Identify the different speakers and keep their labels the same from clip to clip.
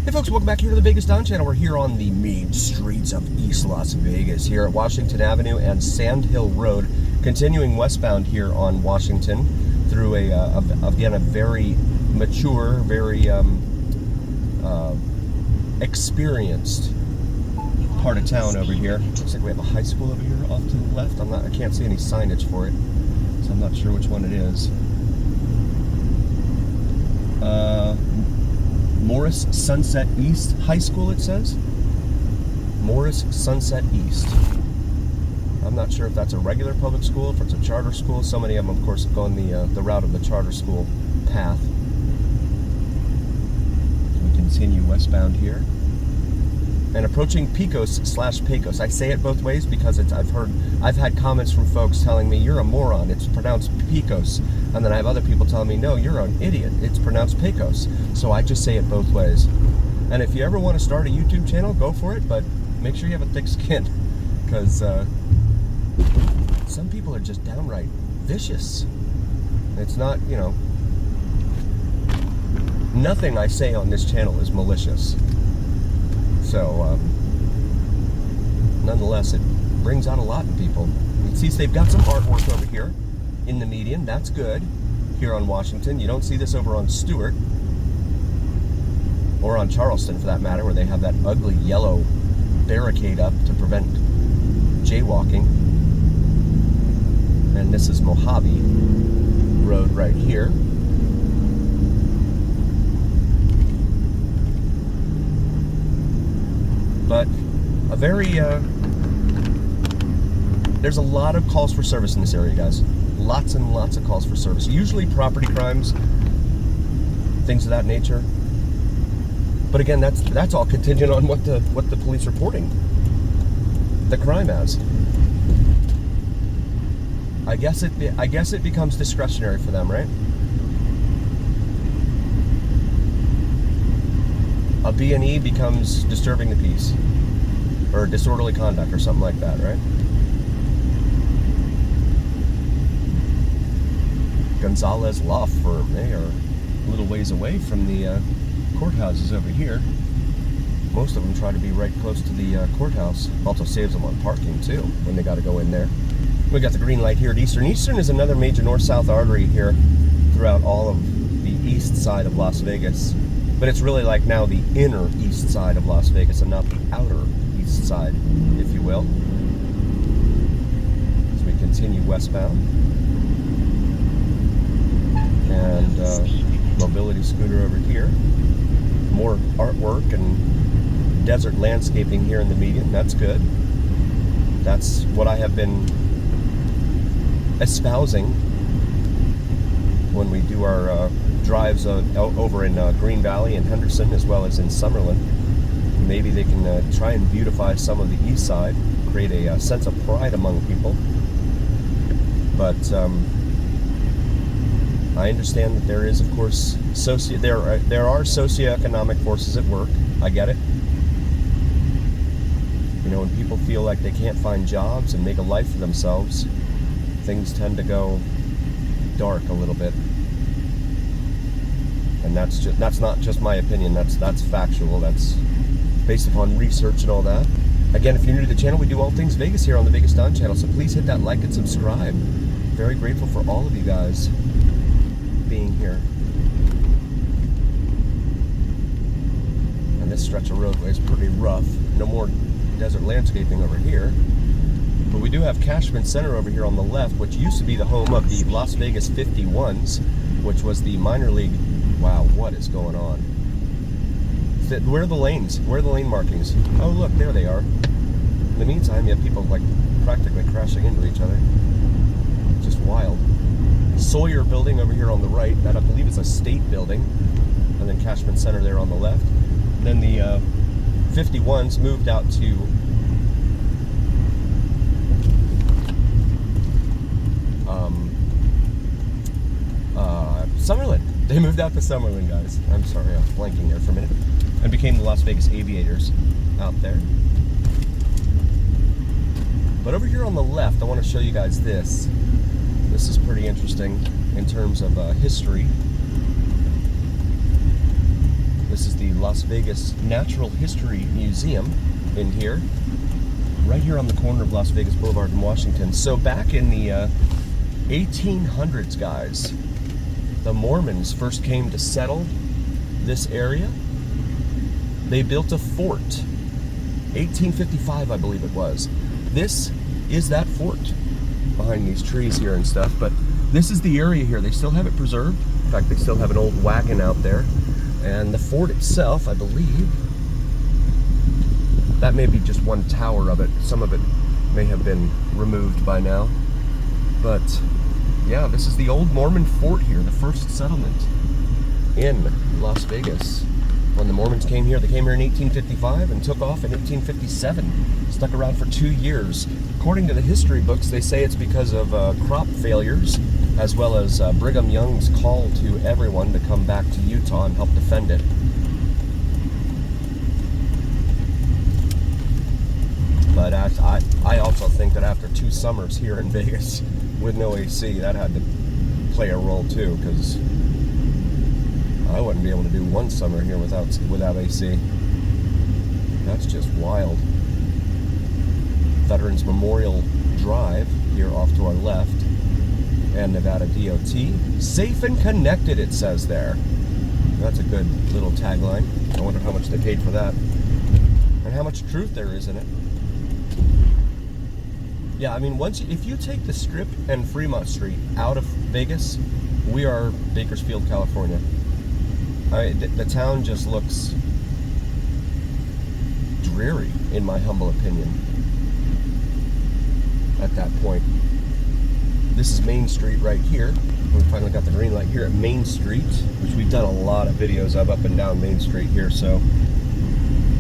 Speaker 1: Hey folks, welcome back here to the VegasDon channel. We're here on the main streets of East Las Vegas, here at Washington Avenue and Sand Hill Road, continuing westbound here on Washington through again, a very mature, very experienced part of town over here. Looks like we have a high school over here off to the left. I can't see any signage for it, so I'm not sure which one it is. Morris Sunset East High School, it says. Morris Sunset East. I'm not sure if that's a regular public school, if it's a charter school. So many of them, of course, have gone the route of the charter school path. We continue westbound here. And approaching Pecos/Pecos. I say it both ways because I've had comments from folks telling me, you're a moron, it's pronounced Pecos. And then I have other people telling me, no, you're an idiot, it's pronounced Pecos. So I just say it both ways. And if you ever want to start a YouTube channel, go for it, but make sure you have a thick skin. Because some people are just downright vicious. It's not, you know, nothing I say on this channel is malicious. So, nonetheless, it brings out a lot in people. You see, they've got some artwork over here in the median. That's good here on Washington. You don't see this over on Stewart or on Charleston, for that matter, where they have that ugly yellow barricade up to prevent jaywalking. And this is Mojave Road right here. But a very, there's a lot of calls for service in this area, guys. Lots and lots of calls for service. Usually property crimes, things of that nature. But again, that's all contingent on what the police reporting the crime as. I guess it becomes discretionary for them, right? A B&E becomes disturbing the peace, or disorderly conduct, or something like that, right? Gonzalez Law Firm, they are a little ways away from the courthouses over here. Most of them try to be right close to the courthouse. Also saves them on parking, too, when they got to go in there. We got the green light here at Eastern. Eastern is another major north-south artery here throughout all of the east side of Las Vegas. But it's really like now the inner east side of Las Vegas and not the outer east side, if you will. As we continue westbound. And mobility scooter over here. More artwork and desert landscaping here in the median. That's good. That's what I have been espousing when we do our drives over in Green Valley and Henderson, as well as in Summerlin. Maybe they can try and beautify some of the east side, create a sense of pride among people. But I understand that there is, of course, there are socioeconomic forces at work. I get it. You know, when people feel like they can't find jobs and make a life for themselves, things tend to go dark a little bit. And that's not just my opinion, that's factual, that's based upon research and all that. Again, if you're new to the channel, we do all things Vegas here on the VegasDon channel, so please hit that like and subscribe. Very grateful for all of you guys being here. And this stretch of roadway is pretty rough. No more desert landscaping over here. But we do have Cashman Center over here on the left, which used to be the home of the Las Vegas 51s, which was the minor league. Wow, what is going on? Where are the lanes? Where are the lane markings? Oh, look, there they are. In the meantime, you have people like practically crashing into each other. Just wild. Sawyer building over here on the right, that I believe is a state building. And then Cashman Center there on the left. And then the 51s moved out to Summerlin. They moved out to Summerlin, guys. I'm sorry, I was blanking there for a minute. And became the Las Vegas Aviators out there. But over here on the left, I want to show you guys this. This is pretty interesting in terms of history. This is the Las Vegas Natural History Museum in here, right here on the corner of Las Vegas Boulevard in Washington. So back in the 1800s, guys, the Mormons first came to settle this area. They built a fort, 1855, I believe it was. This is that fort behind these trees here and stuff, but this is the area here. They still have it preserved. In fact, they still have an old wagon out there. And the fort itself, I believe, that may be just one tower of it. Some of it may have been removed by now. But yeah, this is the old Mormon fort here, the first settlement in Las Vegas. When the Mormons came here, they came here in 1855 and took off in 1857. Stuck around for 2 years. According to the history books, they say it's because of crop failures, as well as Brigham Young's call to everyone to come back to Utah and help defend it. But I also think that after 2 summers here in Vegas with no AC, that had to play a role too, because I wouldn't be able to do 1 summer here without AC. That's just wild. Veterans Memorial Drive here off to our left, and Nevada DOT. Safe and connected, it says there. That's a good little tagline. I wonder how much they paid for that, and how much truth there is in it. Yeah, I mean, if you take the Strip and Fremont Street out of Vegas, we are Bakersfield, California. The town just looks dreary, in my humble opinion, at that point. This is Main Street right here. We finally got the green light here at Main Street, which we've done a lot of videos of up and down Main Street here, so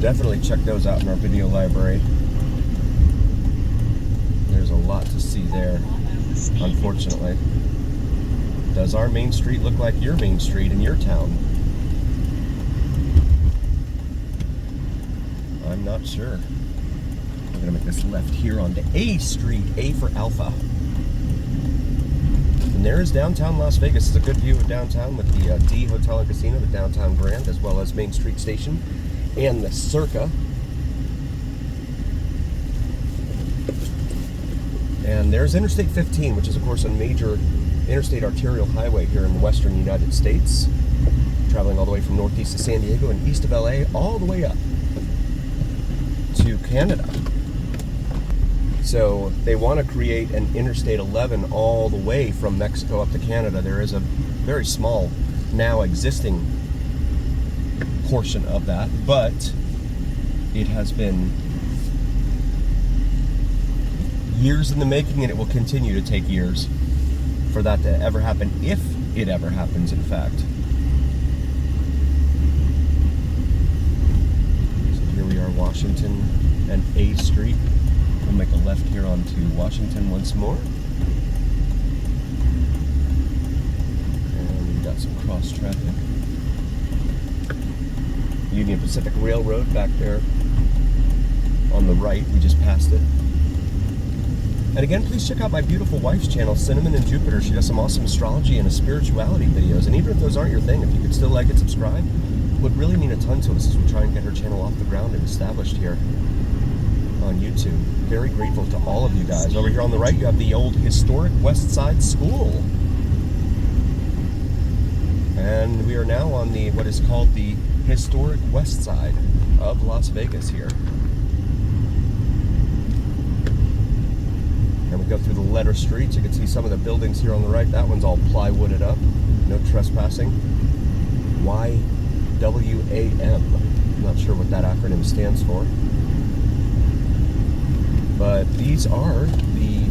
Speaker 1: definitely check those out in our video library. There's a lot to see there, unfortunately. Does our Main Street look like your Main Street in your town? I'm not sure. We're gonna make this left here onto A Street, A for Alpha. And there is downtown Las Vegas. It's a good view of downtown with the D Hotel and Casino, the Downtown Grand, as well as Main Street Station and the Circa. And there's Interstate 15, which is of course a major interstate arterial highway here in the western United States, traveling all the way from northeast of San Diego and east of LA, all the way up to Canada. So they want to create an Interstate 11 all the way from Mexico up to Canada. There is a very small now existing portion of that, but it has been years in the making, and it will continue to take years for that to ever happen, if it ever happens, in fact. So here we are, Washington and A Street. We'll make a left here onto Washington once more. And we've got some cross traffic. Union Pacific Railroad back there on the right. We just passed it. And again, please check out my beautiful wife's channel, Cinnamon and Jupiter. She does some awesome astrology and spirituality videos. And even if those aren't your thing, if you could still like and subscribe, it would really mean a ton to us as we try and get her channel off the ground and established here on YouTube. Very grateful to all of you guys. Over here on the right, you have the old historic West Side School. And we are now on the what is called the historic West Side of Las Vegas here. And we go through the letter streets. You can see some of the buildings here on the right. That one's all plywooded up. No trespassing. YWAM. Not sure what that acronym stands for. But these are the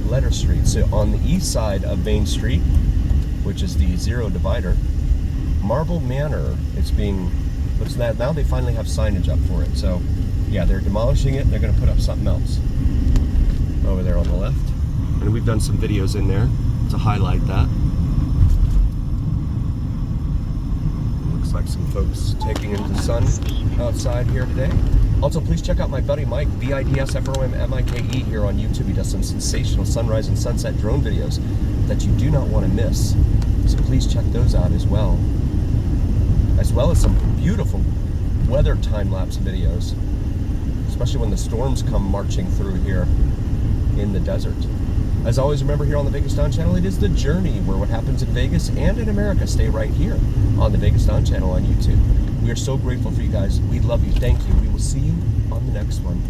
Speaker 1: letter streets. So on the east side of Main Street, which is the zero divider, Marble Manor, it's being, looks like now they finally have signage up for it. So yeah, they're demolishing it and they're going to put up something else over there on the left. And we've done some videos in there to highlight that. Looks like some folks taking in the sun outside here today. Also, please check out my buddy Mike, VidsFromMike here on YouTube. He does some sensational sunrise and sunset drone videos that you do not want to miss. So please check those out as well as some beautiful weather time-lapse videos, especially when the storms come marching through here in the desert. As always, remember here on the VegasDon channel, it is the journey where what happens in Vegas and in America stay right here on the VegasDon channel on YouTube. We are so grateful for you guys. We love you. Thank you. We will see you on the next one.